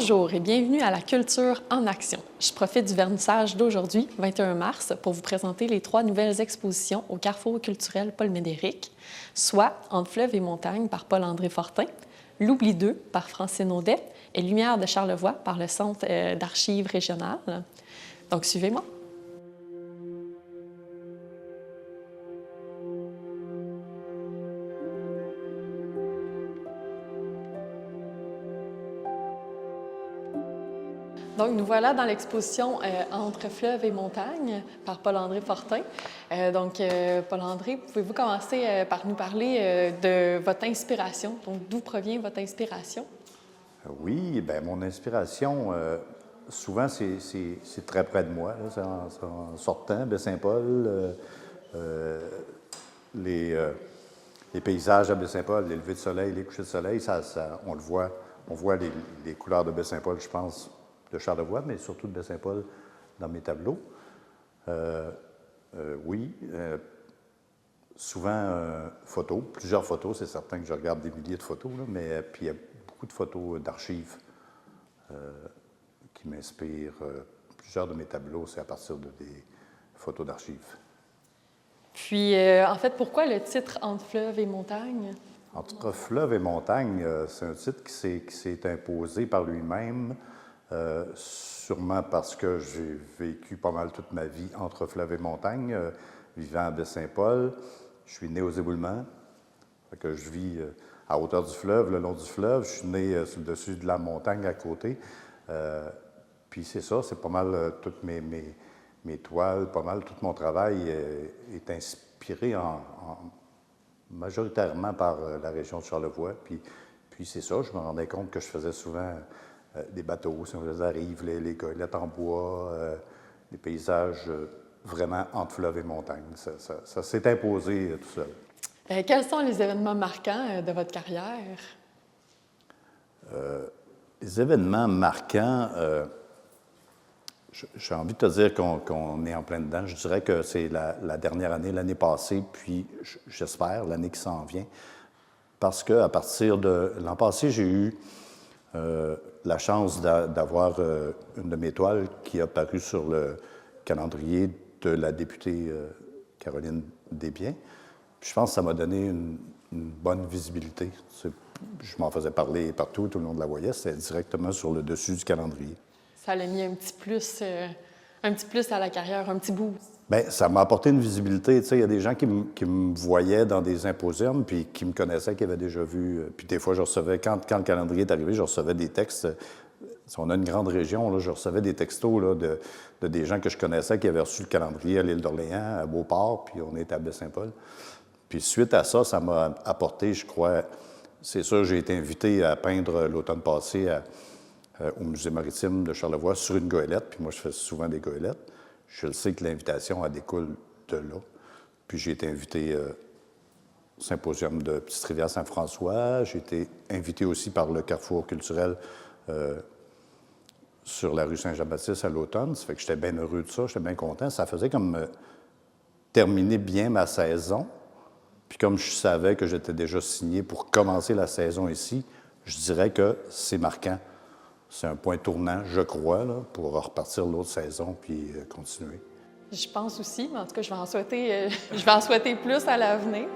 Bonjour et bienvenue à la Culture en action. Je profite du vernissage d'aujourd'hui, 21 mars, pour vous présenter les 3 nouvelles expositions au Carrefour culturel Paul Médéric, soit Entre fleuve et montagne par Paul-André Fortin, L'Oubli 2 par Francine Audet et Lumière de Charlevoix par le Centre d'archives régional. Donc, suivez-moi. Donc, nous voilà dans l'exposition Entre fleuve et montagne par Paul-André Fortin. Paul-André, pouvez-vous commencer par nous parler de votre inspiration? Donc, d'où provient votre inspiration? Oui, bien, mon inspiration, souvent, c'est très près de moi. Là. C'est en sortant de Baie-Saint-Paul, les paysages à Baie-Saint-Paul, les levées de soleil, les couchers de soleil, on le voit. On voit les couleurs de Baie-Saint-Paul, je pense, de Charlevoix, mais surtout de Baie-Saint-Paul dans mes tableaux. Oui, souvent photos, plusieurs photos, c'est certain que je regarde des milliers de photos, là, mais puis il y a beaucoup de photos d'archives qui m'inspirent. Plusieurs de mes tableaux, c'est à partir de des photos d'archives. Puis, en fait, pourquoi le titre Entre fleuve et montagne? Entre fleuve et montagne, c'est un titre qui s'est imposé par lui-même, sûrement parce que j'ai vécu pas mal toute ma vie entre fleuve et montagne, vivant à Baie-Saint-Paul. Je suis né aux Éboulements, fait que je vis à hauteur du fleuve, le long du fleuve. Je suis né sur le dessus de la montagne à côté. Puis c'est ça, c'est pas mal toutes mes toiles, pas mal tout mon travail est inspiré majoritairement par la région de Charlevoix. Puis c'est ça, je me rendais compte que je faisais souvent des bateaux, si on les arrive, les goélettes en bois, des paysages vraiment entre fleuve et montagne. Ça s'est imposé tout seul. Quels sont les événements marquants de votre carrière? Les événements marquants, j'ai envie de te dire qu'on est en plein dedans. Je dirais que c'est la dernière année, l'année passée, puis j'espère l'année qui s'en vient. Parce qu'à partir de l'an passé, j'ai eu la chance d'avoir une de mes toiles qui a paru sur le calendrier de la députée Caroline Desbiens. Puis je pense que ça m'a donné une bonne visibilité. Je m'en faisais parler partout, tout le monde la voyait. C'était directement sur le dessus du calendrier. Ça l'a mis un petit plus à la carrière, un petit boost. Bien, ça m'a apporté une visibilité. Tu sais, il y a des gens qui me voyaient dans des symposiums puis qui me connaissaient, qui avaient déjà vu. Puis des fois, je recevais, quand le calendrier est arrivé, je recevais des textes. Si on a une grande région, là, je recevais des textos là, de des gens que je connaissais qui avaient reçu le calendrier à l'île d'Orléans, à Beauport, puis on était à Baie-Saint-Paul. Puis suite à ça, ça m'a apporté, je crois, c'est sûr, j'ai été invité à peindre l'automne passé au Musée maritime de Charlevoix sur une goélette, puis moi, je fais souvent des goélettes. Je le sais que l'invitation, elle découle de là. Puis j'ai été invité au symposium de Petite-Rivière-Saint-François. J'ai été invité aussi par le Carrefour culturel sur la rue Saint-Jean-Baptiste à l'automne. Ça fait que j'étais bien heureux de ça, j'étais bien content. Ça faisait comme terminer bien ma saison. Puis comme je savais que j'étais déjà signé pour commencer la saison ici, je dirais que c'est marquant. C'est un point tournant, je crois, là, pour repartir l'autre saison puis continuer. Je pense aussi, mais en tout cas, je vais en souhaiter plus à l'avenir.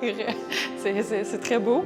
C'est très beau.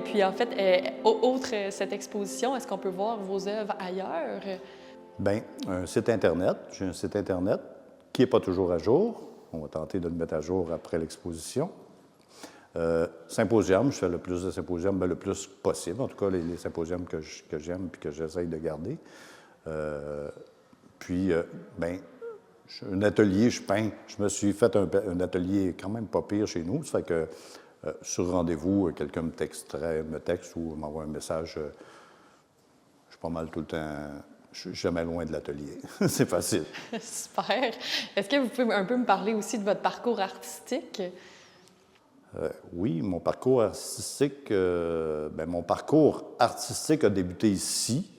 Puis en fait, outre cette exposition, est-ce qu'on peut voir vos œuvres ailleurs? Bien, un site Internet. J'ai un site Internet qui n'est pas toujours à jour. On va tenter de le mettre à jour après l'exposition. Symposium, je fais le plus de symposiums, le plus possible. En tout cas, les symposiums que j'aime et que j'essaye de garder. Un atelier, je peins. Je me suis fait un atelier quand même pas pire chez nous. Ça fait que sur rendez-vous, quelqu'un me texte ou m'envoie un message. Je suis pas mal tout le temps. Je suis jamais loin de l'atelier. C'est facile. Super. Est-ce que vous pouvez un peu me parler aussi de votre parcours artistique? Oui, mon parcours artistique, a débuté ici.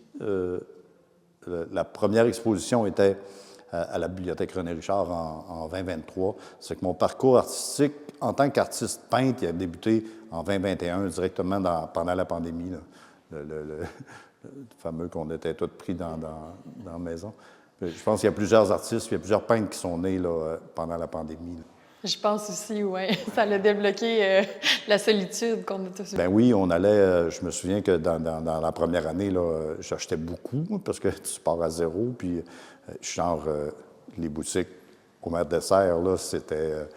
La première exposition était à la Bibliothèque René Richard en 2023. C'est que mon parcours artistique, en tant qu'artiste peintre, il a débuté en 2021, directement pendant la pandémie, là. Le fameux qu'on était tous pris dans la maison. Je pense qu'il y a plusieurs artistes, il y a plusieurs peintres qui sont nés là, pendant la pandémie, là. Je pense aussi, oui. Ça l'a débloqué la solitude qu'on a tous eu. Ben oui, on allait. Je me souviens que dans la première année, là, j'achetais beaucoup parce que tu pars à zéro. Puis, les boutiques au Maire Dessert, là, c'était.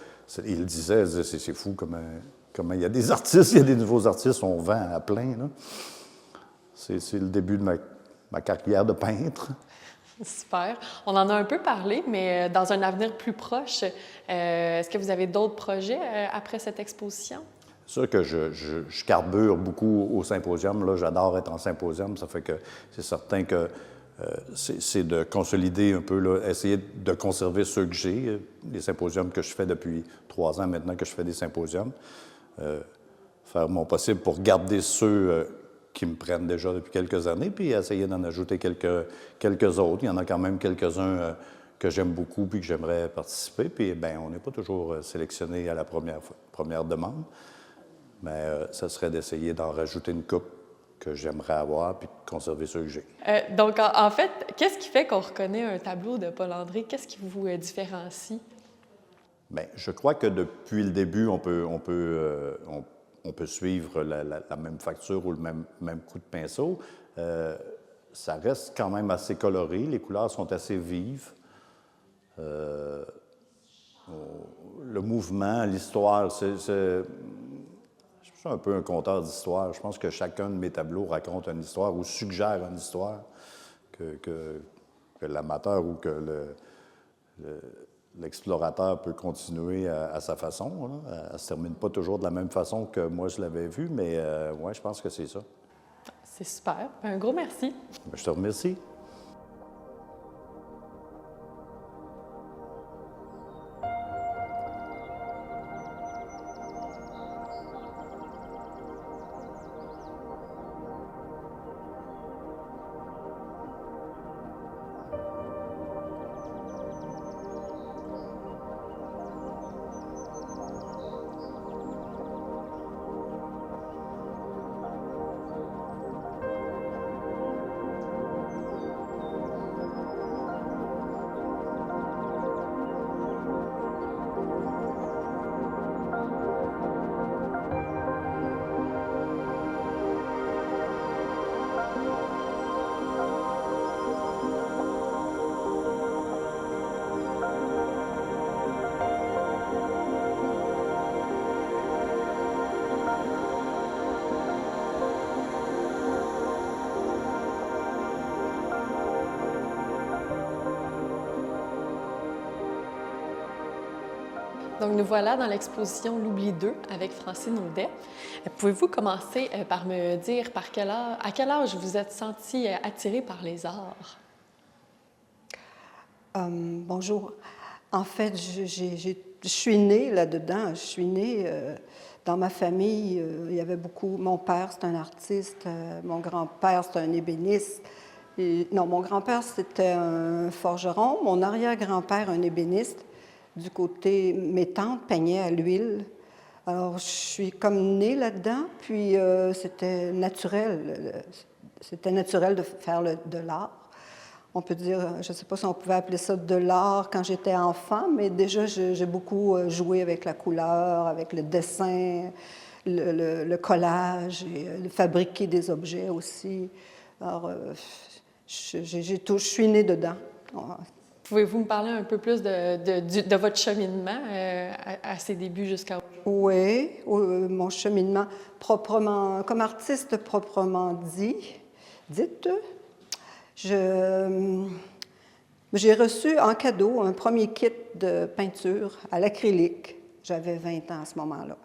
Il disait, c'est fou comment il y a des artistes, il y a des nouveaux artistes, on vend à plein, là. C'est le début de ma carrière de peintre. Super. On en a un peu parlé, mais dans un avenir plus proche, est-ce que vous avez d'autres projets après cette exposition? C'est sûr que je carbure beaucoup au symposium. Là, j'adore être en symposium. Ça fait que c'est certain que c'est de consolider un peu, là, essayer de conserver ceux que j'ai, les symposiums que je fais depuis 3 ans maintenant que je fais des symposiums. Faire mon possible pour garder ceux qui me prennent déjà depuis quelques années, puis essayer d'en ajouter quelques autres. Il y en a quand même quelques-uns que j'aime beaucoup puis que j'aimerais participer. Puis, bien, on n'est pas toujours sélectionné à la première demande, mais ça serait d'essayer d'en rajouter une couple que j'aimerais avoir puis de conserver ceux que j'ai. Donc, en fait, qu'est-ce qui fait qu'on reconnaît un tableau de Paul André? Qu'est-ce qui vous différencie? Bien, je crois que depuis le début, on peut suivre la même facture ou le même coup de pinceau. Ça reste quand même assez coloré. Les couleurs sont assez vives. Le mouvement, l'histoire, je suis un peu un conteur d'histoire. Je pense que chacun de mes tableaux raconte une histoire ou suggère une histoire que l'amateur ou que l'explorateur peut continuer à sa façon, là. Elle ne se termine pas toujours de la même façon que moi je l'avais vu, mais ouais, je pense que c'est ça. C'est super. Un gros merci. Je te remercie. Donc, nous voilà dans l'exposition L'Oubli 2 avec Francine Audet. Pouvez-vous commencer par me dire à quel âge vous êtes sentie attirée par les arts? Bonjour. En fait, je suis née là-dedans. Je suis née dans ma famille. Il y avait beaucoup. Mon père, c'est un artiste. Mon grand-père, c'est un ébéniste. Non, mon grand-père, c'était un forgeron. Mon arrière-grand-père, un ébéniste. Du côté, mes tantes peignaient à l'huile. Alors, je suis comme née là-dedans, puis c'était naturel. C'était naturel de faire de l'art. On peut dire, je ne sais pas si on pouvait appeler ça de l'art quand j'étais enfant, mais déjà, j'ai beaucoup joué avec la couleur, avec le dessin, le collage et fabriquer des objets aussi. Alors, je suis née dedans. Pouvez-vous me parler un peu plus de votre cheminement à ses débuts jusqu'à aujourd'hui? Oui, mon cheminement proprement, comme artiste proprement dite, j'ai reçu en cadeau un premier kit de peinture à l'acrylique. J'avais 20 ans à ce moment-là.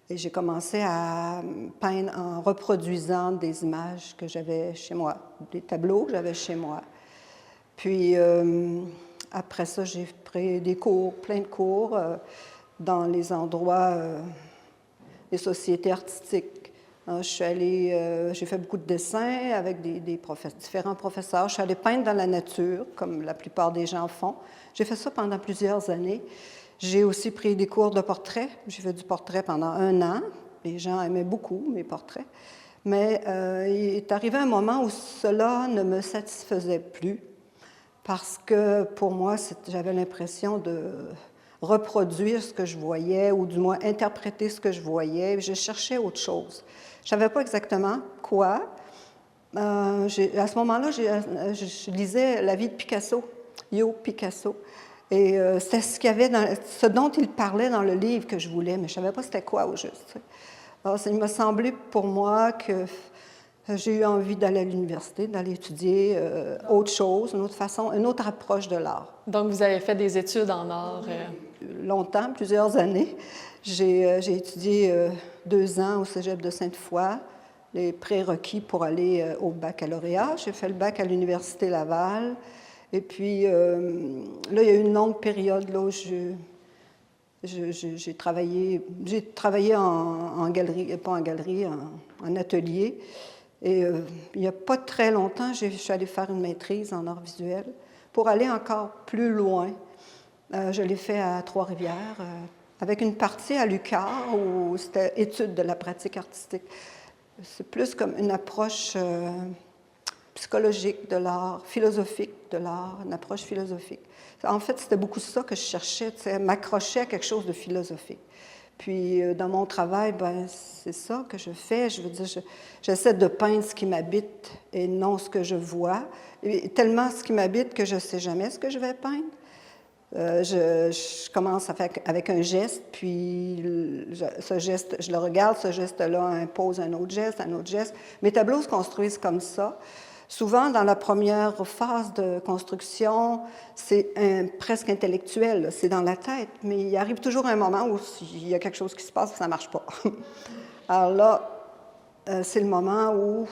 Et j'ai commencé à peindre en reproduisant des images que j'avais chez moi, des tableaux que j'avais chez moi. Puis, après ça, j'ai pris des cours, plein de cours, dans les endroits, des sociétés artistiques. J'ai fait beaucoup de dessins avec différents professeurs. Je suis allée peindre dans la nature, comme la plupart des gens font. J'ai fait ça pendant plusieurs années. J'ai aussi pris des cours de portrait. J'ai fait du portrait pendant 1 an. Les gens aimaient beaucoup mes portraits. Mais il est arrivé un moment où cela ne me satisfaisait plus parce que pour moi, j'avais l'impression de reproduire ce que je voyais ou du moins interpréter ce que je voyais. Je cherchais autre chose. Je ne savais pas exactement quoi. À ce moment-là, je lisais La vie de Picasso, Picasso. Et c'était ce dont il parlait dans le livre que je voulais, mais je ne savais pas c'était quoi au juste. Alors, il m'a semblé pour moi que j'ai eu envie d'aller à l'université, d'aller étudier autre chose, une autre façon, une autre approche de l'art. Donc, vous avez fait des études en art? Longtemps, plusieurs années. J'ai étudié 2 ans au cégep de Sainte-Foy, les prérequis pour aller au baccalauréat. J'ai fait le bac à l'Université Laval. Et puis, là, il y a eu une longue période là, où j'ai travaillé en galerie, pas en galerie, en atelier. Et il n'y a pas très longtemps, je suis allée faire une maîtrise en art visuel pour aller encore plus loin. Je l'ai fait à Trois-Rivières, avec une partie à l'UQAR où c'était étude de la pratique artistique. C'est plus comme une approche psychologique de l'art, philosophique de l'art, une approche philosophique. En fait, c'était beaucoup ça que je cherchais, m'accrocher à quelque chose de philosophique. Puis, dans mon travail, ben, c'est ça que je fais. Je veux dire, j'essaie de peindre ce qui m'habite et non ce que je vois. Et tellement ce qui m'habite que je ne sais jamais ce que je vais peindre. Je commence avec un geste, puis ce geste, je le regarde, ce geste-là impose un autre geste, un autre geste. Mes tableaux se construisent comme ça. Souvent, dans la première phase de construction, c'est presque intellectuel, c'est dans la tête, mais il arrive toujours un moment où il y a quelque chose qui se passe et ça ne marche pas. Alors là, c'est le moment où,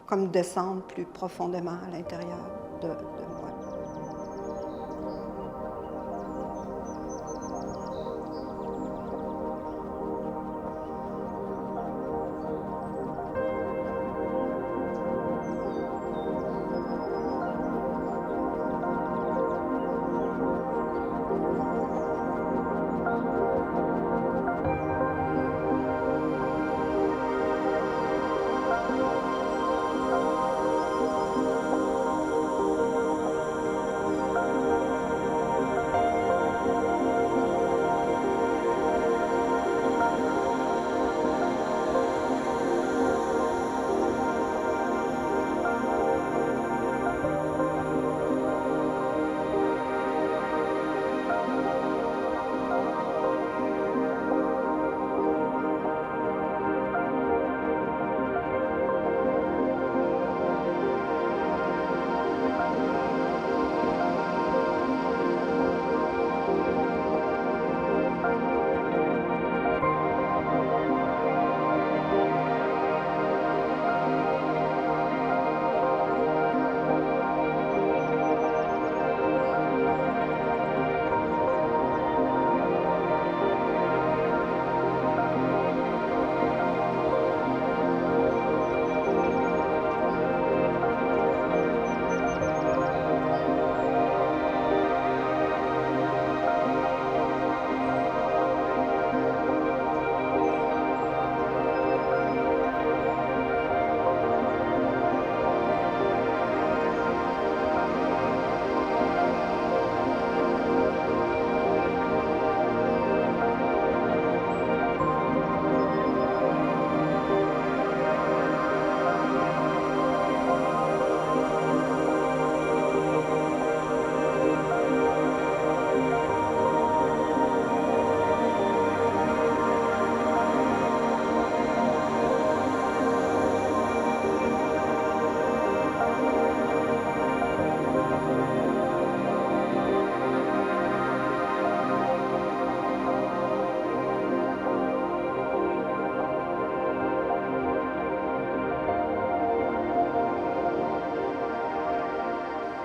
comme descendre plus profondément à l'intérieur de moi.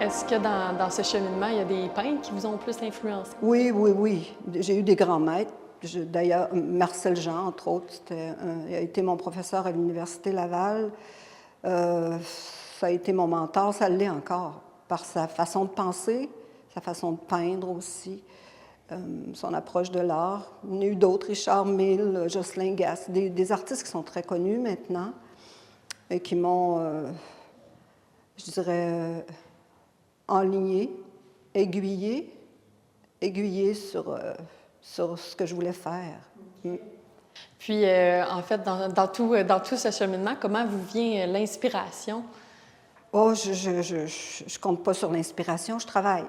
Est-ce que dans ce cheminement, il y a des peintres qui vous ont plus influencé? Oui, oui, oui. J'ai eu des grands maîtres. D'ailleurs, Marcel Jean, entre autres, il a été mon professeur à l'Université Laval. Ça a été mon mentor, ça l'est encore, par sa façon de penser, sa façon de peindre aussi, son approche de l'art. Il y en a eu d'autres, Richard Mille, Jocelyn Gass, des artistes qui sont très connus maintenant et qui m'ont, je dirais, enligné, aiguillé sur ce que je voulais faire. Puis, en fait, dans tout ce cheminement, comment vous vient l'inspiration? Oh, je compte pas sur l'inspiration, je travaille.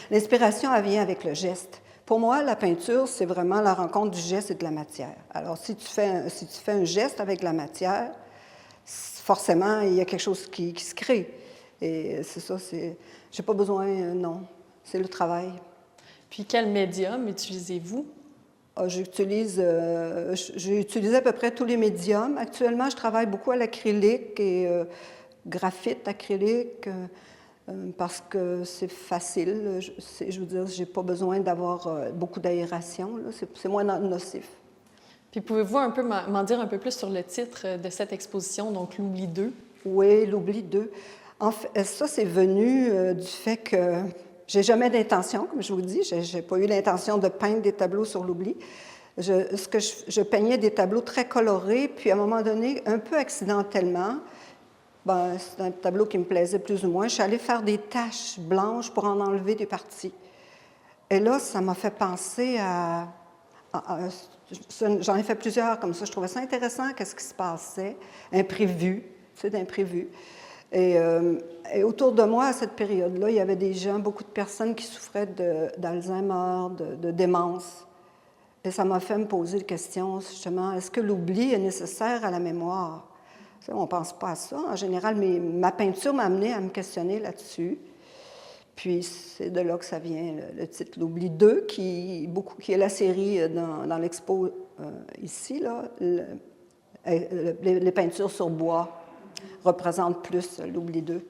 L'inspiration, elle vient avec le geste. Pour moi, la peinture, c'est vraiment la rencontre du geste et de la matière. Alors, si tu fais un geste avec la matière, forcément, il y a quelque chose qui se crée. Et c'est ça, j'ai pas besoin, non, c'est le travail. Puis, quel médium utilisez-vous? J'ai utilisé à peu près tous les médiums. Actuellement, je travaille beaucoup à l'acrylique et graphite acrylique parce que c'est facile. Je veux dire, j'ai pas besoin d'avoir beaucoup d'aération. C'est moins nocif. Puis pouvez-vous un peu m'en dire un peu plus sur le titre de cette exposition, donc l'Oubli 2? Oui, l'Oubli 2. En fait, ça, c'est venu du fait que j'ai jamais d'intention, comme je vous dis. J'ai pas eu l'intention de peindre des tableaux sur l'oubli. Je peignais des tableaux très colorés, puis à un moment donné, un peu accidentellement, c'est un tableau qui me plaisait plus ou moins, je suis allée faire des taches blanches pour en enlever des parties. Et là, ça m'a fait penser j'en ai fait plusieurs comme ça. Je trouvais ça intéressant, qu'est-ce qui se passait, imprévu, d'imprévu. Et autour de moi, à cette période-là, il y avait des gens, beaucoup de personnes qui souffraient d'Alzheimer, de démence. Et ça m'a fait me poser la question, justement, est-ce que l'oubli est nécessaire à la mémoire? On ne pense pas à ça. En général, ma peinture m'a amené à me questionner là-dessus. Puis c'est de là que ça vient, le titre L'Oubli 2, qui est la série dans l'expo ici, là, les peintures sur bois représentent plus l'Oubli 2.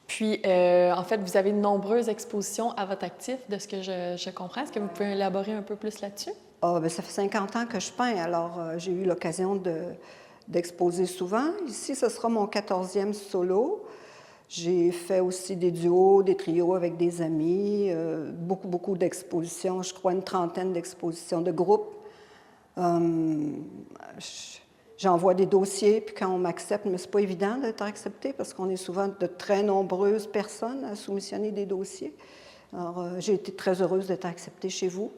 Puis, en fait, vous avez de nombreuses expositions à votre actif, de ce que je comprends. Est-ce que vous pouvez élaborer un peu plus là-dessus? Ça fait 50 ans que je peins, alors j'ai eu l'occasion d'exposer souvent. Ici, ce sera mon 14e solo. J'ai fait aussi des duos, des trios avec des amis, beaucoup d'expositions, je crois une trentaine d'expositions de groupe. J'envoie des dossiers, puis quand on m'accepte, mais c'est pas évident d'être accepté parce qu'on est souvent de très nombreuses personnes à soumissionner des dossiers. Alors, j'ai été très heureuse d'être acceptée chez vous.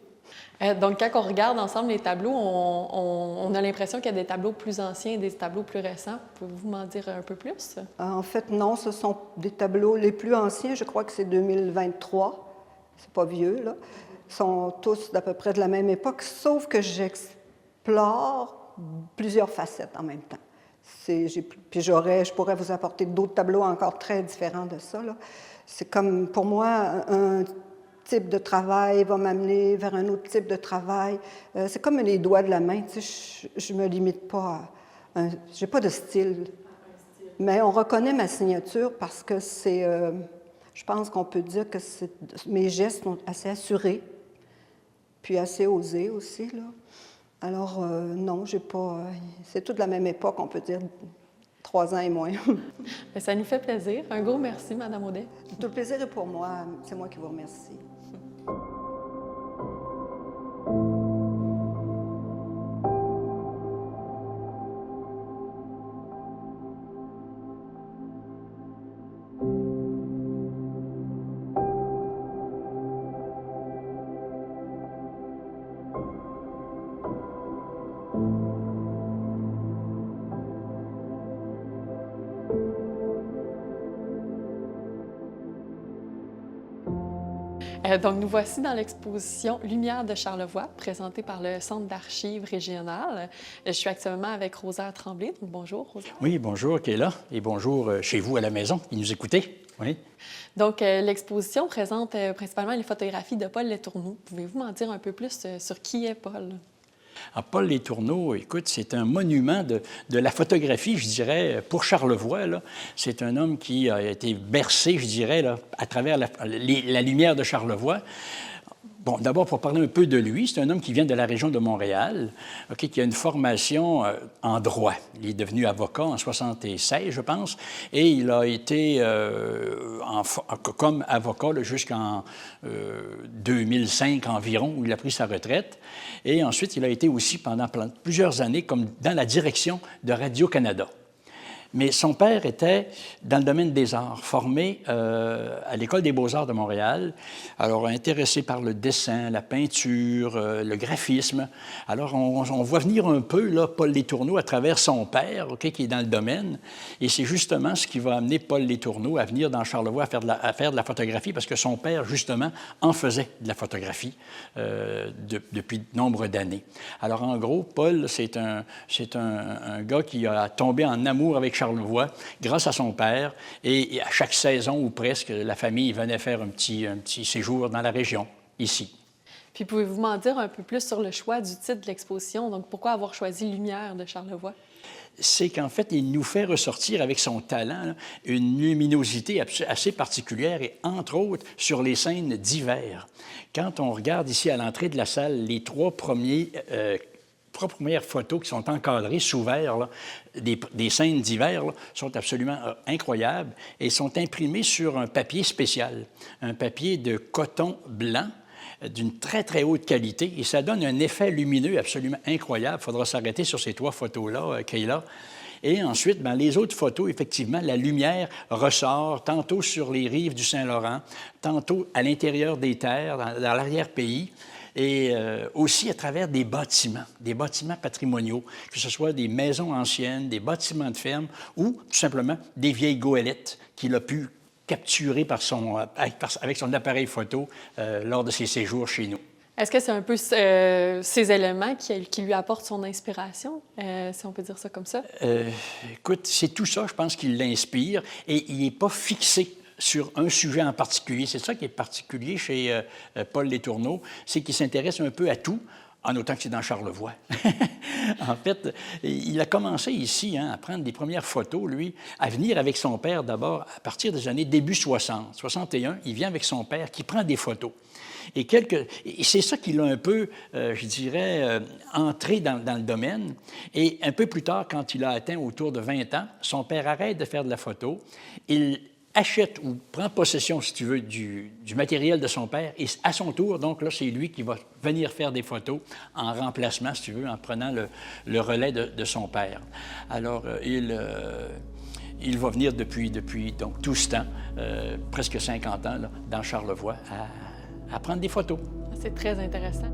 Donc, quand on regarde ensemble les tableaux, on a l'impression qu'il y a des tableaux plus anciens et des tableaux plus récents. Pouvez-vous m'en dire un peu plus? En fait, non, ce sont des tableaux les plus anciens. Je crois que c'est 2023. C'est pas vieux, là. Ils sont tous d'à peu près de la même époque, sauf que j'explore plusieurs facettes en même temps. Puis je pourrais vous apporter d'autres tableaux encore très différents de ça, là. C'est comme, pour moi, un type de travail va m'amener vers un autre type de travail. C'est comme les doigts de la main. Tu sais, je me limite pas à... j'ai pas de style. Mais on reconnaît ma signature parce que c'est... je pense qu'on peut dire que mes gestes sont assez assurés, puis assez osés aussi, là. Alors, non, j'ai pas... c'est toute la même époque, on peut dire 3 ans et moins. Ça nous fait plaisir. Un gros merci, Mme Audet. Tout le plaisir est pour moi. C'est moi qui vous remercie. Donc, nous voici dans l'exposition Lumière de Charlevoix, présentée par le Centre d'archives régional. Je suis actuellement avec Rosaire Tremblay. Donc, bonjour, Rosaire. Oui, bonjour, qui est là. Et bonjour chez vous à la maison, qui nous écoutez. Oui. Donc, l'exposition présente principalement les photographies de Paul Letourneau. Pouvez-vous m'en dire un peu plus sur qui est Paul? Alors, Paul Les Tourneaux, écoute, c'est un monument de la photographie, je dirais, pour Charlevoix. Là. C'est un homme qui a été bercé, je dirais, là, à travers la lumière de Charlevoix. Bon, d'abord, pour parler un peu de lui, c'est un homme qui vient de la région de Montréal, qui a une formation en droit. Il est devenu avocat en 1976, je pense, et il a été comme avocat jusqu'en 2005 environ, où il a pris sa retraite. Et ensuite, il a été aussi pendant plusieurs années comme dans la direction de Radio-Canada. Mais son père était dans le domaine des arts, formé à l'École des beaux-arts de Montréal, alors intéressé par le dessin, la peinture, le graphisme. Alors, on voit venir un peu là, Paul Les Tourneaux à travers son père, qui est dans le domaine, et c'est justement ce qui va amener Paul Les Tourneaux à venir dans Charlevoix à faire de la photographie, parce que son père, justement, en faisait de la photographie depuis nombre d'années. Alors, en gros, Paul, c'est un gars qui a tombé en amour avec Charlevoix grâce à son père. Et à chaque saison ou presque, la famille venait faire un petit séjour dans la région, ici. Puis pouvez-vous m'en dire un peu plus sur le choix du titre de l'exposition? Donc, pourquoi avoir choisi Lumière de Charlevoix? C'est qu'en fait, il nous fait ressortir avec son talent là, une luminosité assez particulière et, entre autres, sur les scènes d'hiver. Quand on regarde ici à l'entrée de la salle, les trois premières photos qui sont encadrées sous verre, là, des scènes d'hiver, là, sont absolument incroyables et sont imprimées sur un papier spécial, un papier de coton blanc d'une très, très haute qualité, et ça donne un effet lumineux absolument incroyable. Il faudra s'arrêter sur ces trois photos-là, Kayla. Et ensuite, bien, les autres photos, effectivement, la lumière ressort tantôt sur les rives du Saint-Laurent, tantôt à l'intérieur des terres, dans l'arrière-pays, et aussi à travers des bâtiments patrimoniaux, que ce soit des maisons anciennes, des bâtiments de ferme ou tout simplement des vieilles goélettes qu'il a pu capturer avec son appareil photo lors de ses séjours chez nous. Est-ce que c'est un peu ces éléments qui lui apportent son inspiration, si on peut dire ça comme ça? Écoute, c'est tout ça, je pense, qui l'inspire, et il n'est pas fixé sur un sujet en particulier. C'est ça qui est particulier chez Paul Les Tourneaux, c'est qu'il s'intéresse un peu à tout, en autant que c'est dans Charlevoix. En fait, il a commencé ici à prendre des premières photos, lui, à venir avec son père d'abord à partir des années début 60. 61, il vient avec son père qui prend des photos. Et c'est ça qui l'a un peu, je dirais, entré dans le domaine. Et un peu plus tard, quand il a atteint autour de 20 ans, son père arrête de faire de la photo. Il achète ou prend possession, si tu veux, du matériel de son père, et à son tour, donc là, c'est lui qui va venir faire des photos en remplacement, si tu veux, en prenant le relais de son père. Alors, il va venir depuis donc, tout ce temps, presque 50 ans, là, dans Charlevoix, à prendre des photos. C'est très intéressant.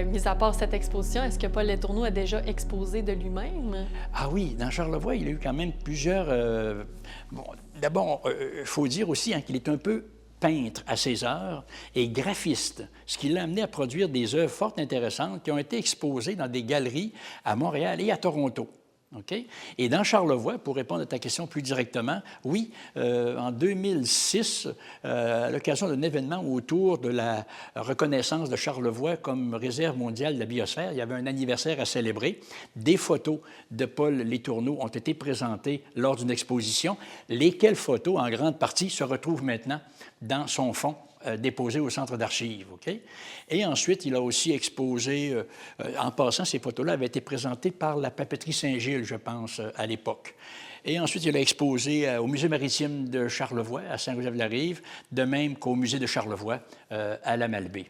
Mis à part cette exposition, est-ce que Paul Letourneau a déjà exposé de lui-même? Ah oui, dans Charlevoix, il a eu quand même plusieurs... bon, d'abord, il faut dire aussi hein, qu'il est un peu peintre à ses heures et graphiste, ce qui l'a amené à produire des œuvres fort intéressantes qui ont été exposées dans des galeries à Montréal et à Toronto. Okay? Et dans Charlevoix, pour répondre à ta question plus directement, oui, en 2006, à l'occasion d'un événement autour de la reconnaissance de Charlevoix comme réserve mondiale de la biosphère, il y avait un anniversaire à célébrer. Des photos de Paul Letourneau ont été présentées lors d'une exposition, lesquelles photos, en grande partie, se retrouvent maintenant dans son fonds déposé au Centre d'archives. Okay? Et ensuite, il a aussi exposé, en passant, ces photos-là avaient été présentées par la papeterie Saint-Gilles, je pense, à l'époque. Et ensuite, il a exposé au Musée maritime de Charlevoix, à Saint-Joseph-de-la-Rive, de même qu'au Musée de Charlevoix, à la Malbaie.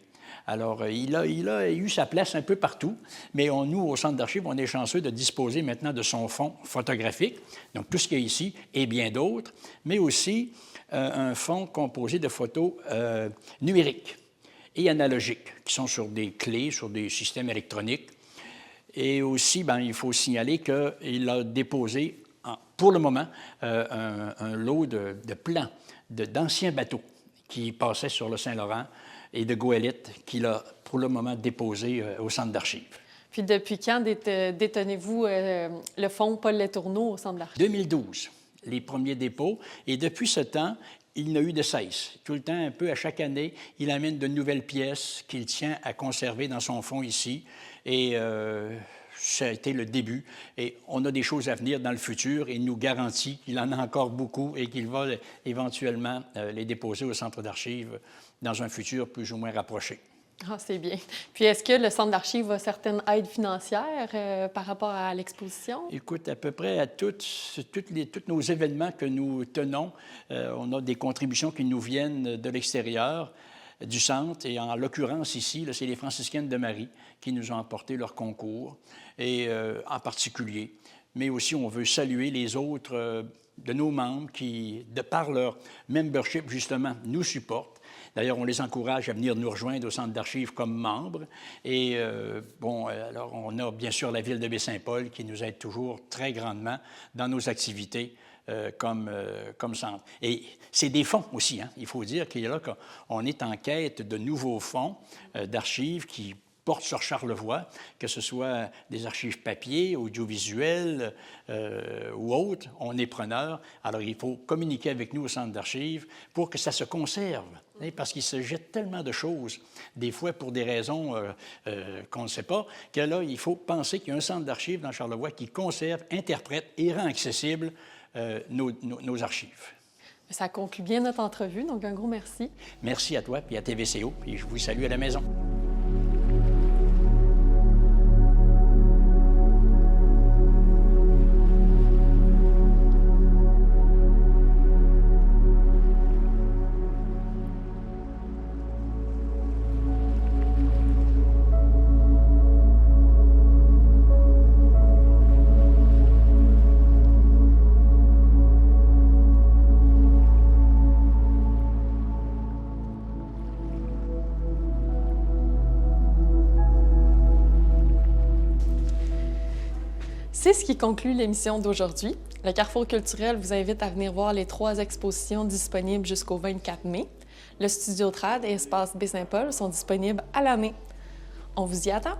Alors, il a eu sa place un peu partout, mais nous, au Centre d'archives, on est chanceux de disposer maintenant de son fonds photographique, donc tout ce qu'il y a ici et bien d'autres, mais aussi un fonds composé de photos numériques et analogiques, qui sont sur des clés, sur des systèmes électroniques. Et aussi, bien, il faut signaler qu'il a déposé, pour le moment, un lot de plans d'anciens bateaux qui passaient sur le Saint-Laurent et de goélettes qu'il a, pour le moment, déposé au Centre d'archives. Puis depuis quand détenez-vous le fonds Paul Letourneau au Centre d'archives? 2012. Les premiers dépôts. Et depuis ce temps, il n'a eu de cesse. Tout le temps, un peu à chaque année, il amène de nouvelles pièces qu'il tient à conserver dans son fonds ici. Et ça a été le début. Et on a des choses à venir dans le futur. Et il nous garantit qu'il en a encore beaucoup et qu'il va éventuellement les déposer au Centre d'archives dans un futur plus ou moins rapproché. Ah, c'est bien. Puis est-ce que le Centre d'archives a certaines aides financières par rapport à l'exposition? Écoute, à peu près à tous nos événements que nous tenons, on a des contributions qui nous viennent de l'extérieur du centre. Et en l'occurrence ici, c'est les franciscaines de Marie qui nous ont apporté leur concours, et en particulier. Mais aussi, on veut saluer les autres de nos membres qui, de par leur membership, justement, nous supportent. D'ailleurs, on les encourage à venir nous rejoindre au Centre d'archives comme membres. Et alors on a bien sûr la ville de Baie-Saint-Paul qui nous aide toujours très grandement dans nos activités comme centre. Et c'est des fonds aussi, hein. Il faut dire qu'on est en quête de nouveaux fonds d'archives qui portent sur Charlevoix, que ce soit des archives papier, audiovisuelles ou autres, on est preneur. Alors, il faut communiquer avec nous au Centre d'archives pour que ça se conserve, hein, parce qu'il se jette tellement de choses, des fois pour des raisons qu'on ne sait pas, que là, il faut penser qu'il y a un Centre d'archives dans Charlevoix qui conserve, interprète et rend accessible nos archives. Ça conclut bien notre entrevue, donc un gros merci. Merci à toi et à TVCO, et je vous salue à la maison. C'est ce qui conclut l'émission d'aujourd'hui. Le Carrefour culturel vous invite à venir voir les 3 expositions disponibles jusqu'au 24 mai. Le Studio Trad et Espace Baie-Saint-Paul sont disponibles à l'année. On vous y attend!